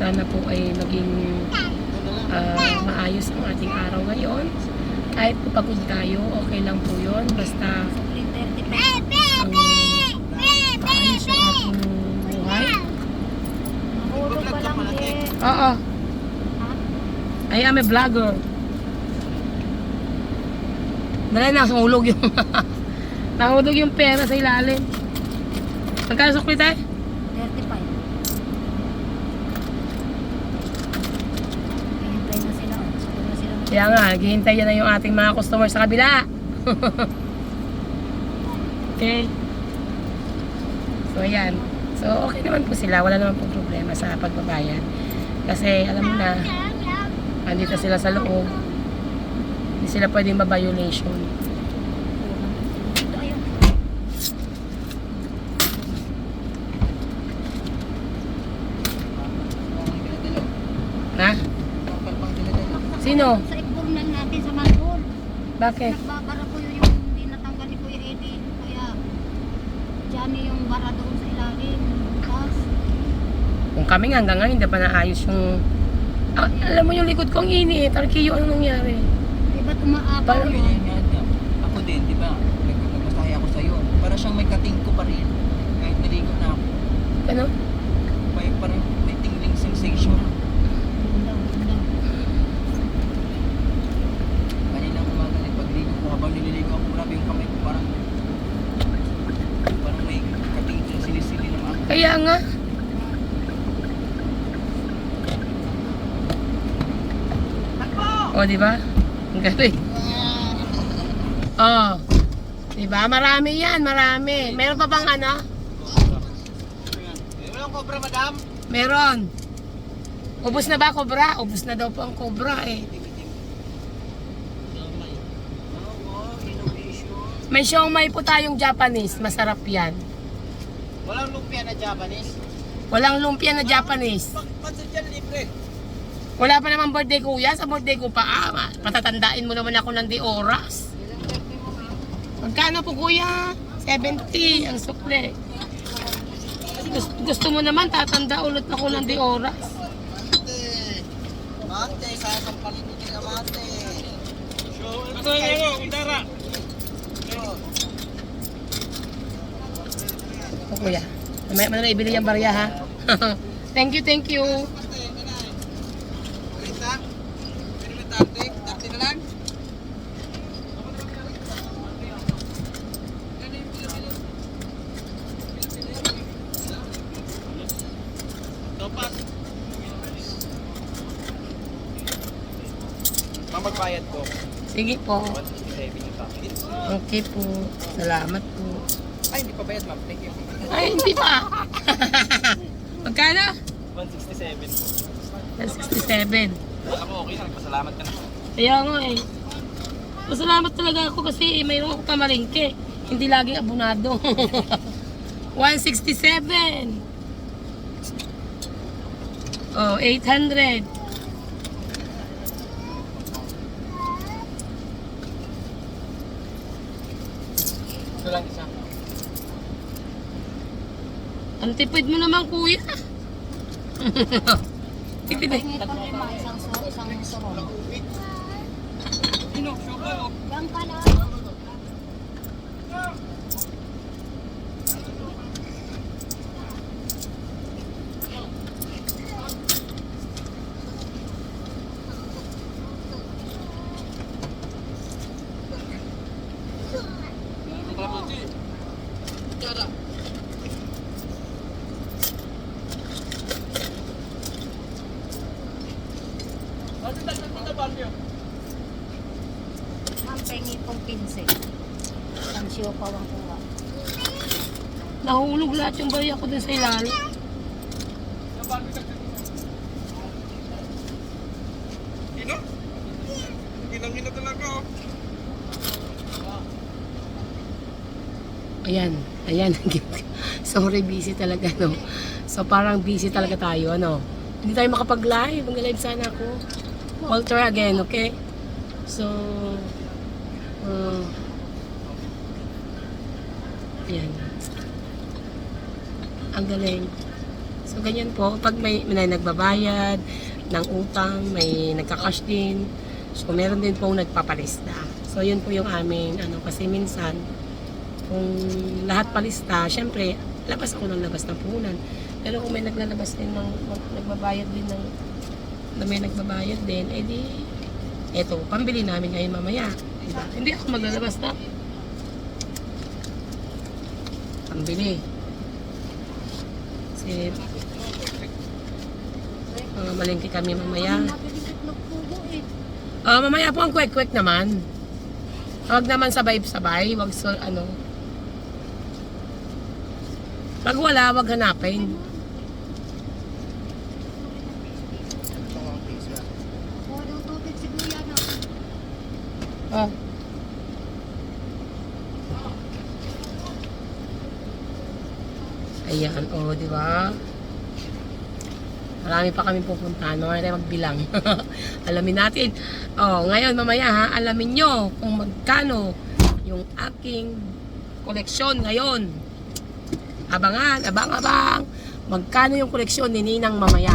Sana po ay maging maayos ang ating araw ngayon. Kahit po pagod tayo, okay lang po yun. Basta maayos yung ating buhay. Mahulog pa lang eh. Oo. I am a vlogger. Dala na, sumulog yung nahulog yung pera sa ilalim. Magkano sukli tayo? 35. Hihintay na sila. Siguro na sila. Kaya nga, naghihintay na yung ating mga customers sa kabila. Okay. So, ayan. So, okay naman po sila. Wala naman po problema sa pagbabayad. Kasi, alam mo na, andito sila sa loob. Hindi sila pwedeng ma-violation. Ha? Sino? Sa ikburnan natin sa Malbon. Bakit? Nagbabara po yung hindi natanggal ni Kuya Eddie. Kuya Johnny yung bara doon sa ilalim. Tapos, Kung kami nga hanggang ngayon, hindi pa naayos yung... alam mo yung likod kong iniit. Arkiyo, ano nangyari? di ba't umaapaw Parang- yun? Ako din, di ba? Nagmasahe ako sa'yo. Para siyang may kating ko pa rin. Kahit naligo na ako. Ano? Parang may tingling sensation. Kaninang umaga na pagligo ko. Habang nililigo ako, grabe yung kamay ko. Parang may kating sinisili ng ako. Kaya nga. O, di ba? Ang galing. Oh. Di ba? Marami yan, marami. Meron pa bang ano? Walang cobra, madam? Meron. Ubus na ba, cobra? Ubus na daw po ang cobra eh. May siomai po tayong Japanese. Masarap yan. Walang lumpia na Japanese? Walang lumpia na Japanese. Pansin dyan, libre. Wala pa naman birthday kuya. Sa birthday ko pa. Patatandain mo naman ako ng di oras. Magkano po kuya? 70 ang sukle. Gusto mo naman, tatanda ulit ako ng di oras. Mante, saya kang paligid ka, mante. Ano yung mo, Kundara? O kuya, mamaya mo na ibili yung barya ha. Thank you, thank you. Rita? Pwede mo tarte? Tarte na lang? Topas. Magbayad ko. Sige po. 167 yung package. Okay po. Salamat po. Ay, hindi pa bayad, ma'am. Thank you. Ay, hindi pa. Magkano? 167 po. 67. Alam mo, okay lang. Pasalamat ka na. Kaya nga eh. Masalamat talaga ako kasi mayroon ako pamalingke. Hindi laging abonado. 167. Oh, 800. Ito lang isa. Ang tipid mo naman kuya. Tipid eh. Ito lima, isang sorong. Diyan ka na. Ang pengi pong pinse. Ang siyo pa ang kuha. Nahulog lahat yung barya ko dun sa ilalim. Ino? Ginang-ina talaga oh. Ayan, ayan. Sorry, busy talaga, no? So, parang busy talaga tayo, ano? Hindi tayo makapag-live. Mag-live sana ako. Walter again, okay? So, ayan. Ang galing. So, ganyan po. Pag may nagbabayad ng utang, may nagka-cash din. So, meron din pong nagpapalista. So, yun po yung aming, kasi minsan, kung lahat palista, syempre, labas ako ng labas ng puhunan. Pero kung may naglalabas din nagbabayad din na may nagbabayad din, edi, eto, pambili namin ngayon mamaya. Diba? Hindi ako maglalabas na. Pambili. Kasi, malingki kami mamaya. Mamaya po ang kwek-kwek naman. Huwag naman sabay-sabay. Huwag pag wala, huwag hanapin. Oh. Ayan, di ba? Marami pa kami pupuntahan. Mga tayo magbilang. Alamin natin. Ngayon, mamaya ha, alamin nyo kung magkano yung aking koleksyon ngayon. Abangan, abang. Magkano yung koleksyon ni Ninang mamaya.